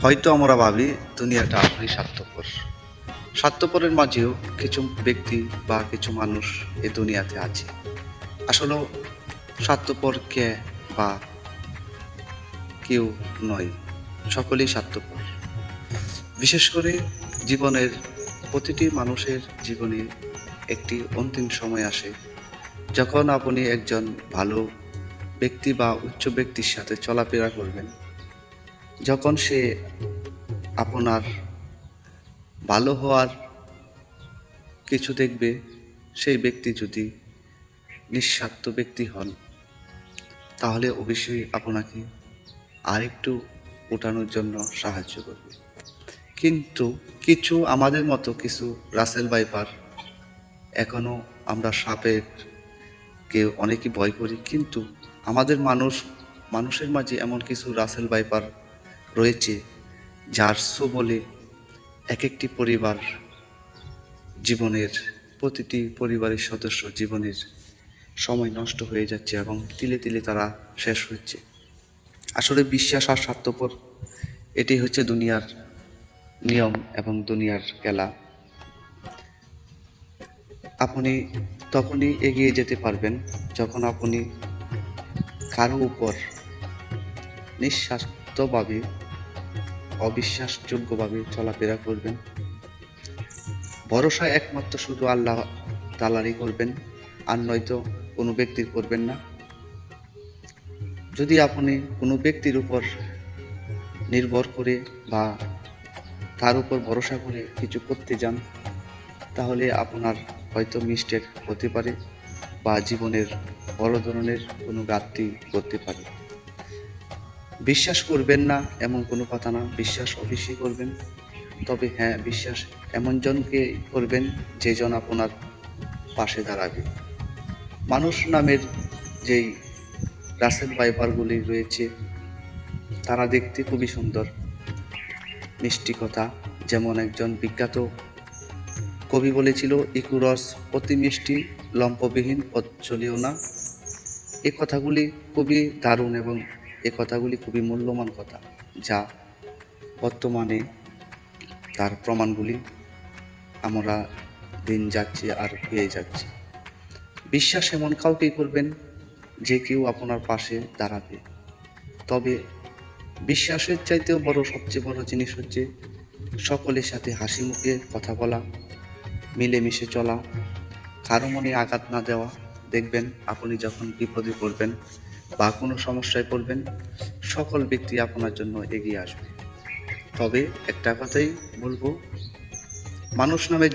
হয়তো আমরা ভাবি দুনিয়াটা আসলেই স্বার্থপর। স্বার্থপরের মাঝেও কিছু ব্যক্তি বা কিছু মানুষ এই দুনিয়াতে আছে। আসলেও স্বার্থপর কে বা কেউ নয়, সকলেই স্বার্থপর। বিশেষ করে জীবনের প্রতিটি মানুষের জীবনে একটি অন্তিম সময় আসে, যখন আপনি একজন ভালো ব্যক্তি বা উচ্চ ব্যক্তির সাথে চলাফেরা করবেন, যখন সে আপনার ভালো হওয়ার কিছু দেখবে, সেই ব্যক্তি যদি নিঃস্বার্থ ব্যক্তি হন, তাহলে অবশ্যই আপনাকে আরেকটু ওঠানোর জন্য সাহায্য করবে। কিন্তু কিছু আমাদের মতো কিছু রাসেল ভাইপার, এখনও আমরা সাপের কেউ অনেকে ভয় করি, কিন্তু আমাদের মানুষের মাঝে এমন কিছু রাসেল ভাইপার রয়েছে, যার বলে এক একটি পরিবার জীবনের প্রতিটি পরিবারের সদস্য জীবনের সময় নষ্ট হয়ে যাচ্ছে এবং তিলে তিলে তারা শেষ হচ্ছে। আসলে বিশ্বাস আর স্বার্থপর, এটি হচ্ছে দুনিয়ার নিয়ম এবং দুনিয়ার খেলা। আপনি তখনই এগিয়ে যেতে পারবেন যখন আপনি কারো উপর নিঃস্বার্থভাবে অবিশ্বাসযোগ্যভাবে চলাফেরা করবেন। ভরসা একমাত্র শুধু আল্লাহ তাআলারই করবেন, আর নয়তো কোনো ব্যক্তির করবেন না। যদি আপনি কোনো ব্যক্তির উপর নির্ভর করে বা তার উপর ভরসা করে কিছু করতে যান, তাহলে আপনার হয়তো মিস্টেক হতে পারে বা জীবনের বড় ধরনের কোনো ঘাটতি করতে পারে। বিশ্বাস করবেন না এমন কোনো কথা না, বিশ্বাস অবশ্যই করবেন। তবে হ্যাঁ, বিশ্বাস এমন জনকে করবেন যে জন আপনার পাশে দাঁড়াবে। মানুষ নামের যেই রাসেল ভাইপারগুলি রয়েছে, তারা দেখতে খুবই সুন্দর, মিষ্টি কথা। যেমন একজন বিখ্যাত কবি বলেছিল, ইকুরস অতি মিষ্টি, লম্পবিহীন পথ চলিও না। এ কথাগুলি খুবই দারুণ এবং এ কথাগুলি খুবই মূল্যবান কথা, যা বর্তমানে তার প্রমাণগুলি আমরা দিন যাচ্ছে আর পেয়ে যাচ্ছি। বিশ্বাস এমন কাউকেই করবেন যে কেউ আপনার পাশে দাঁড়াবে। তবে বিশ্বাসের চাইতেও বড়, সবচেয়ে বড় জিনিস হচ্ছে সকলের সাথে হাসি মুখে কথা বলা, মিলেমিশে চলা, কারো মনে আঘাত না দেওয়া। দেখবেন আপনি যখন বিপদে পড়বেন বা কোনো সমস্যায় পড়বেন, সকল ব্যক্তি আপনার জন্য এগিয়ে আসবে। তবে একটা কথাই বলবো, মানুষ নামে